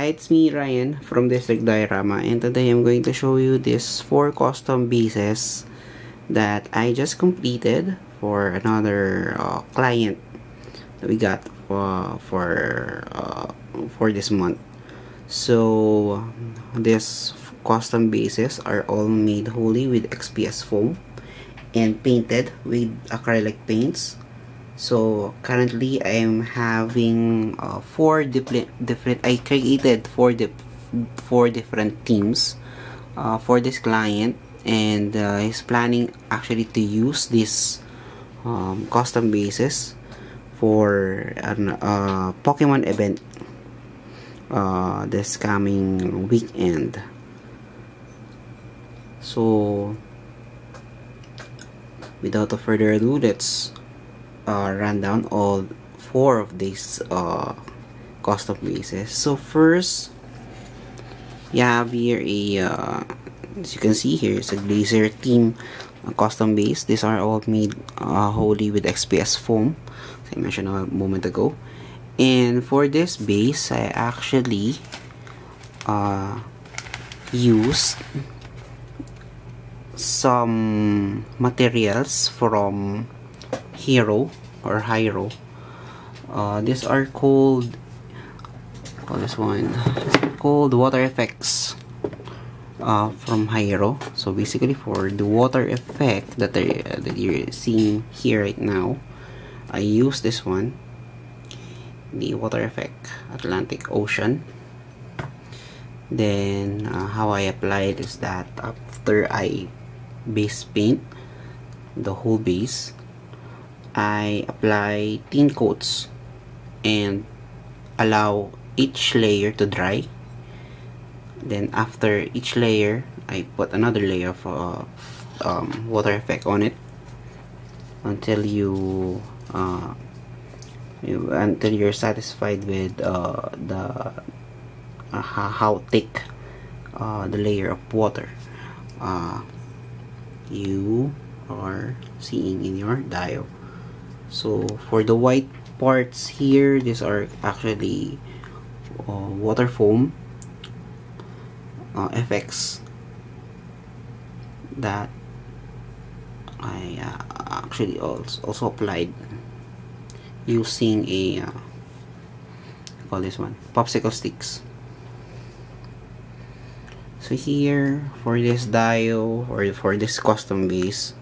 Hi, it's me Ryan from District Diorama, and today I'm going to show you these 4 custom bases that I just completed for another client that we got for this month. So these custom bases are all made wholly with XPS foam and painted with acrylic paints. So currently I am having 4 different. I created 4 different themes for this client, and he's planning actually to use this custom bases for an Pokemon event this coming weekend. So without further ado, let's run down all 4 of these custom bases. So first, you have here as you can see here, it's a laser theme custom base. These are all made wholly with XPS foam, as I mentioned a moment ago. And for this base, I actually used some materials from Hero or Hyro. These are called water effects from Hyro. So basically, for the water effect that you're seeing here right now, I use this one, the water effect Atlantic Ocean. Then how I apply it is that after I base paint the whole base, I apply thin coats and allow each layer to dry. Then after each layer, I put another layer of water effect on it until until you're satisfied with how thick the layer of water you are seeing in your dio. So for the white parts here, these are actually water foam effects that I actually also applied using a call this one popsicle sticks. So here for this dio, or for this custom base,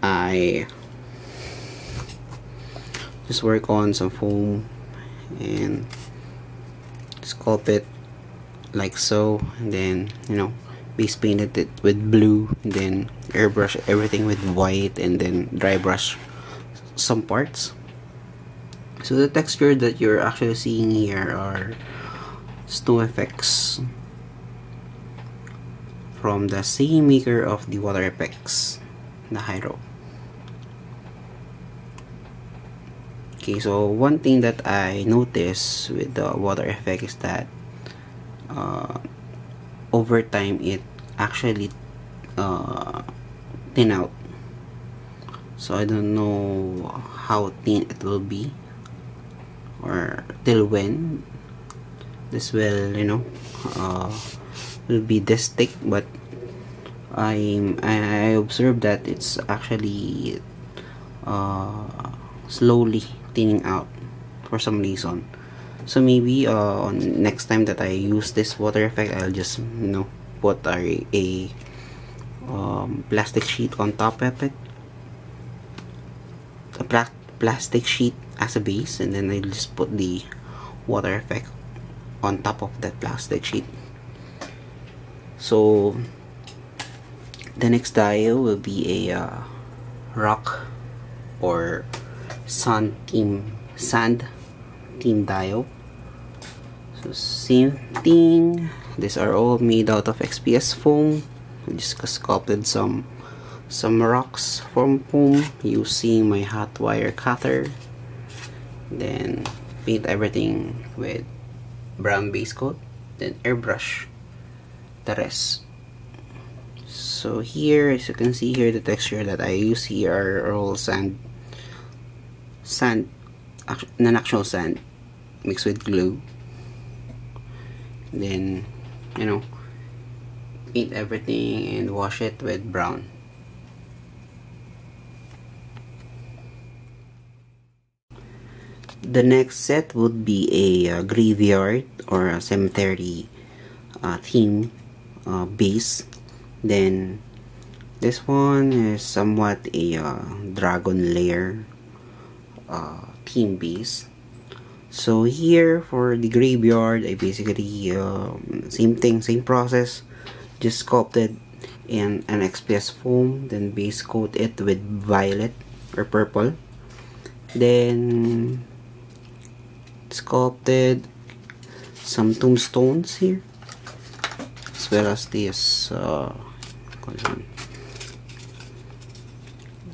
I just work on some foam and sculpt it like so, and then base painted it with blue, and then airbrush everything with white, and then dry brush some parts. So the texture that you're actually seeing here are snow effects from the same maker of the water effects, the Hyro. Okay, so one thing that I noticed with the water effect is that over time it actually thin out. So I don't know how thin it will be, or till when this will will be this thick, but I observed that it's actually slowly thinning out for some reason. So maybe on next time that I use this water effect, I'll just put a plastic sheet on top of it, a plastic sheet as a base, and then I'll just put the water effect on top of that plastic sheet. So the next dio will be a rock or sand theme dio. So same thing, these are all made out of XPS foam. I just sculpted some rocks from foam using my hot wire cutter, then paint everything with brown base coat, then airbrush the rest. So here, as you can see here, the texture that I use here are all non-actual sand mixed with glue. then you know, paint everything and wash it with brown. The next set would be a graveyard or a cemetery theme base. Then this one is somewhat a dragon lair theme base. So here for the graveyard, I basically same process, just sculpted in an XPS foam, then base coat it with violet or purple, then sculpted some tombstones here, as well as this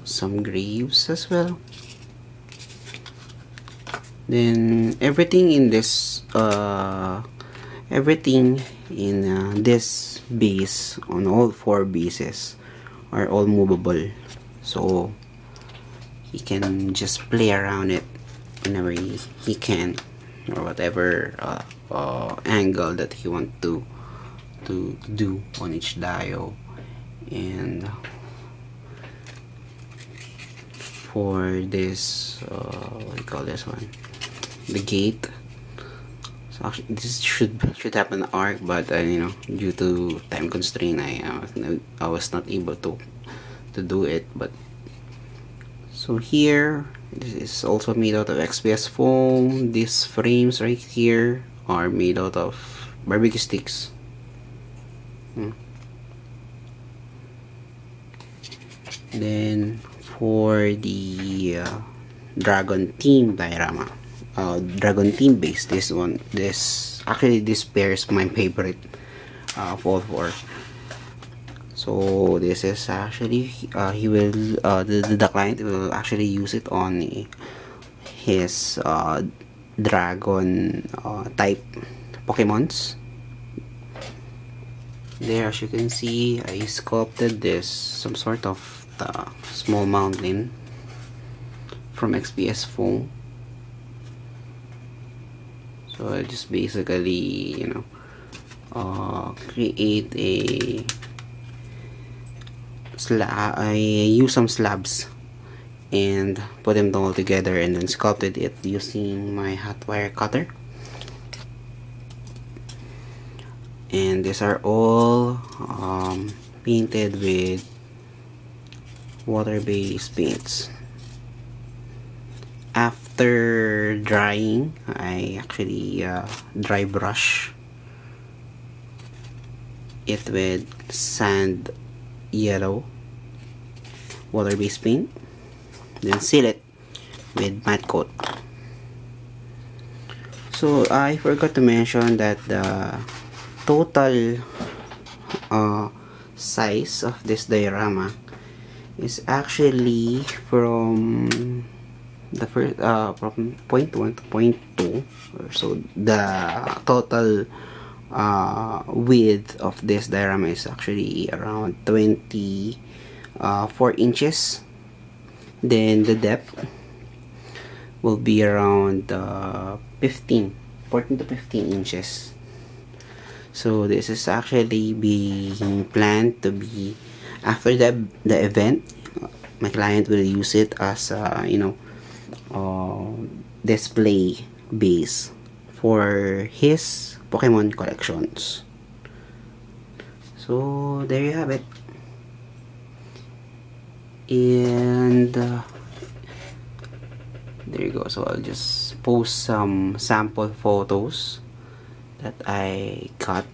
some graves as well. Then everything in this this base, on all 4 bases, are all movable, so he can just play around it whenever he can, or whatever angle that he want to do on each dio. And for this what do you call this one, the gate, so actually this should happen in arc, but you know, due to time constraint, I was not able to do it. But so here, this is also made out of XPS foam. These frames right here are made out of barbecue sticks. Then for the dragon theme diorama, dragon theme base, this pair is my favorite of all 4. So this is actually he will the client will actually use it on his dragon type Pokemons. There, as you can see, I sculpted this some sort of small mountain from XPS foam. So I just basically, you know, create I use some slabs and put them all together, and then sculpted it using my hot wire cutter. And these are all painted with water-based paints. After drying, I actually dry brush it with sand yellow water-based paint, then seal it with matte coat. So I forgot to mention that the total size of this diorama is actually from the first from point 1 to point 2, so the total width of this diorama is actually around 24 inches. Then the depth will be around 14 to 15 inches. So this is actually being planned to be after the event. My client will use it as you know, display base for his Pokemon collections. So there you have it. And there you go. So I'll just post some sample photos that I got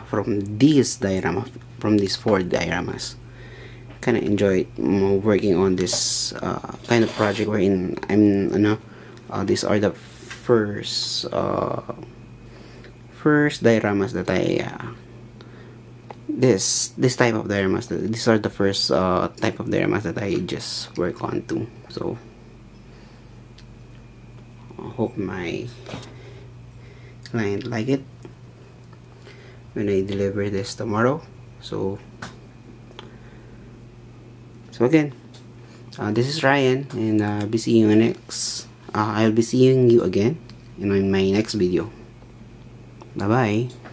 from these diorama, from these 4 dioramas. Kind of enjoyed working on this kind of project wherein I'm, you know, these are the first dioramas that I this type of dioramas. These are the first type of dioramas that I just work on too. So I hope my client like it when I deliver this tomorrow. So again, this is Ryan, and I'll be seeing you again in my next video. Bye-bye.